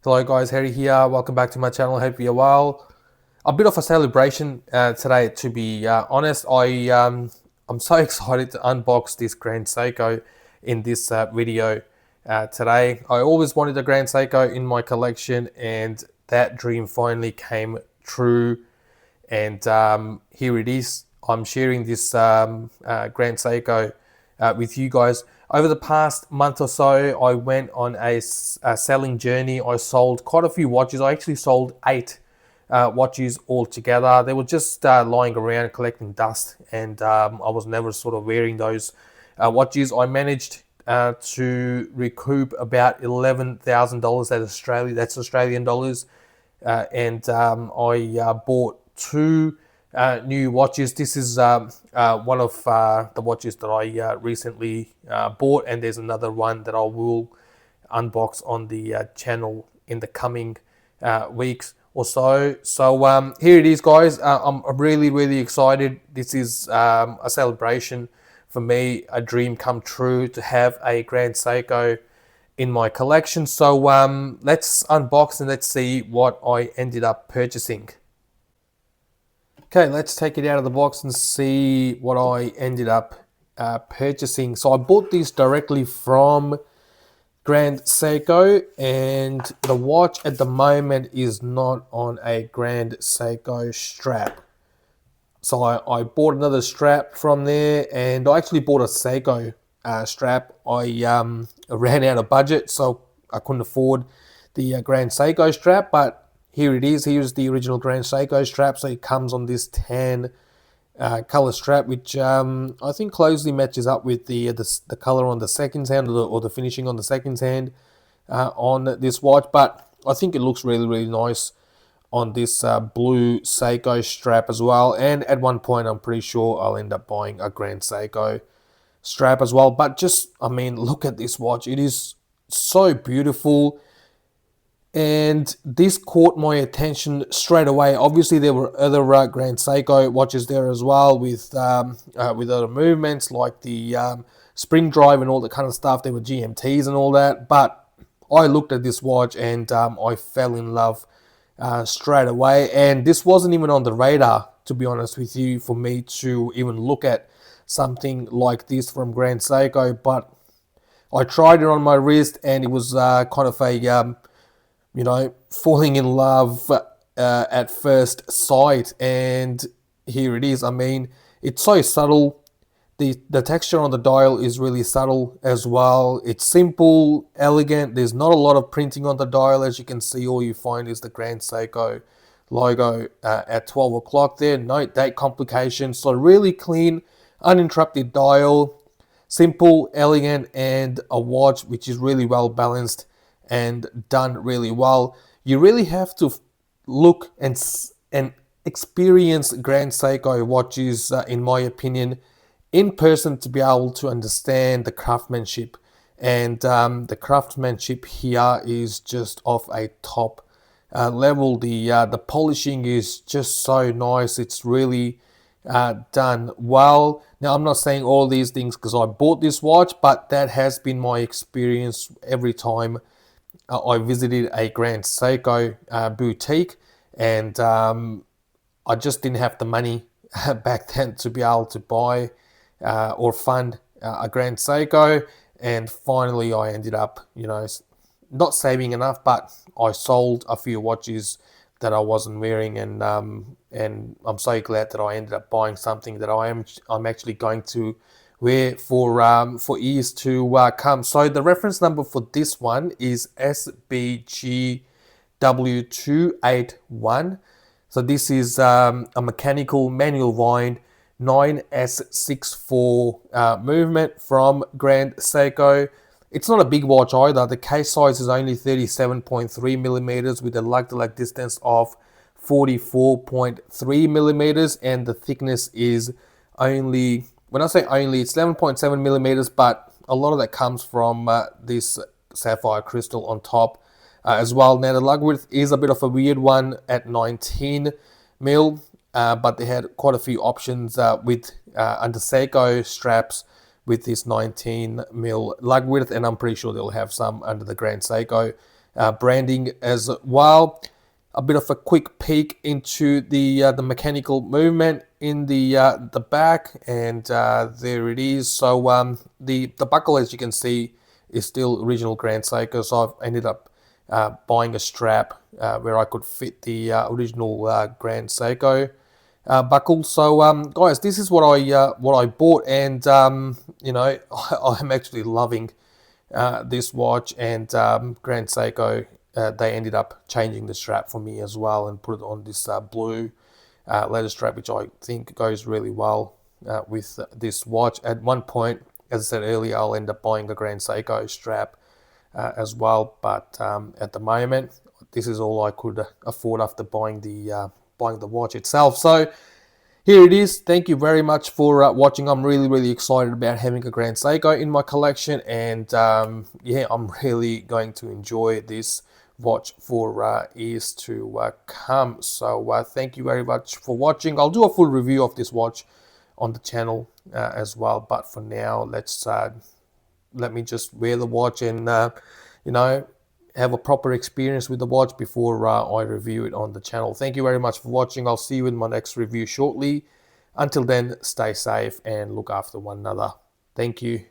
Hello guys, Harry here. Welcome back to my channel. Hope you're well. A bit of a celebration today, to be honest. I'm so excited to unbox this Grand Seiko in this video today. I always wanted a Grand Seiko in my collection, and that dream finally came true. And here it is. I'm sharing this Grand Seiko with you guys. Over the past month or so, I went on a selling journey. I sold quite a few watches. I actually sold 8 watches altogether. They were just lying around collecting dust, and I was never sort of wearing those watches. I managed to recoup about $11,000 that's Australian dollars, and I bought 2 new watches. This is one of the watches that I recently bought, and there's another one that I will unbox on the channel in the coming weeks or so. So here it is, guys. I'm really excited. This is a celebration for me, a dream come true to have a Grand Seiko in my collection. So let's unbox and let's see what I ended up purchasing. Okay, let's take it out of the box and see what I ended up purchasing. So I bought this directly from Grand Seiko, and the watch at the moment is not on a Grand Seiko strap. So I bought another strap from there, and I actually bought a Seiko strap. I ran out of budget, so I couldn't afford the Grand Seiko strap, but here it is. Here's the original Grand Seiko strap. So it comes on this tan color strap, which I think closely matches up with the color on the second hand, or the finishing on the second hand on this watch. But I think it looks really nice on this blue Seiko strap as well. And at one point, I'm pretty sure I'll end up buying a Grand Seiko strap as well. But just, I mean, look at this watch. It is so beautiful. And this caught my attention straight away. Obviously, there were other Grand Seiko watches there as well, with other movements like the spring drive and all that kind of stuff. There were GMTs and all that. But I looked at this watch and I fell in love straight away. And this wasn't even on the radar, to be honest with you, for me to even look at something like this from Grand Seiko. But I tried it on my wrist, and it was kind of a falling in love at first sight. And here it is. I mean, it's so subtle. The texture on the dial is really subtle as well. It's simple, elegant. There's not a lot of printing on the dial. As you can see, all you find is the Grand Seiko logo at 12 o'clock there. No date complication. So really clean, uninterrupted dial. Simple, elegant, and a watch which is really well balanced and done really well. You really have to look and experience Grand Seiko watches, in my opinion, in person to be able to understand the craftsmanship. And the craftsmanship here is just of a top level. The polishing is just so nice. It's really done well. Now, I'm not saying all these things because I bought this watch, but that has been my experience every time I visited a Grand Seiko boutique, and I just didn't have the money back then to be able to buy or fund a Grand Seiko. And finally I ended up, not saving enough, but I sold a few watches that I wasn't wearing, and I'm so glad that I ended up buying something that I'm actually going to wear for years to come. So the reference number for this one is SBGW281. So this is a mechanical manual wind 9S64 movement from Grand Seiko. It's not a big watch either. The case size is only 37.3 millimeters with a lug-to-lug distance of 44.3 millimeters, and the thickness is only, when I say only, it's 11.7 millimeters, but a lot of that comes from this sapphire crystal on top as well. Now, the lug width is a bit of a weird one at 19 mil, but they had quite a few options with under Seiko straps with this 19 mil lug width, and I'm pretty sure they'll have some under the Grand Seiko branding as well. A bit of a quick peek into the mechanical movement in the back, and there it is. So the buckle, as you can see, is still original Grand Seiko. So I've ended up buying a strap where I could fit the original Grand Seiko buckle. So guys, this is what I bought, and you know, I'm actually loving this watch, and Grand Seiko, they ended up changing the strap for me as well and put it on this blue leather strap, which I think goes really well with this watch. At one point, as I said earlier, I'll end up buying a Grand Seiko strap as well, but at the moment, this is all I could afford after buying the watch itself. So here it is. Thank you very much for watching. I'm really excited about having a Grand Seiko in my collection, and yeah, I'm really going to enjoy this watch for years to come. So thank you very much for watching. I'll do a full review of this watch on the channel as well, but for now, let me just wear the watch and you know, have a proper experience with the watch before I review it on the channel. Thank you very much for watching. I'll see you in my next review shortly. Until then, stay safe and look after one another. Thank you.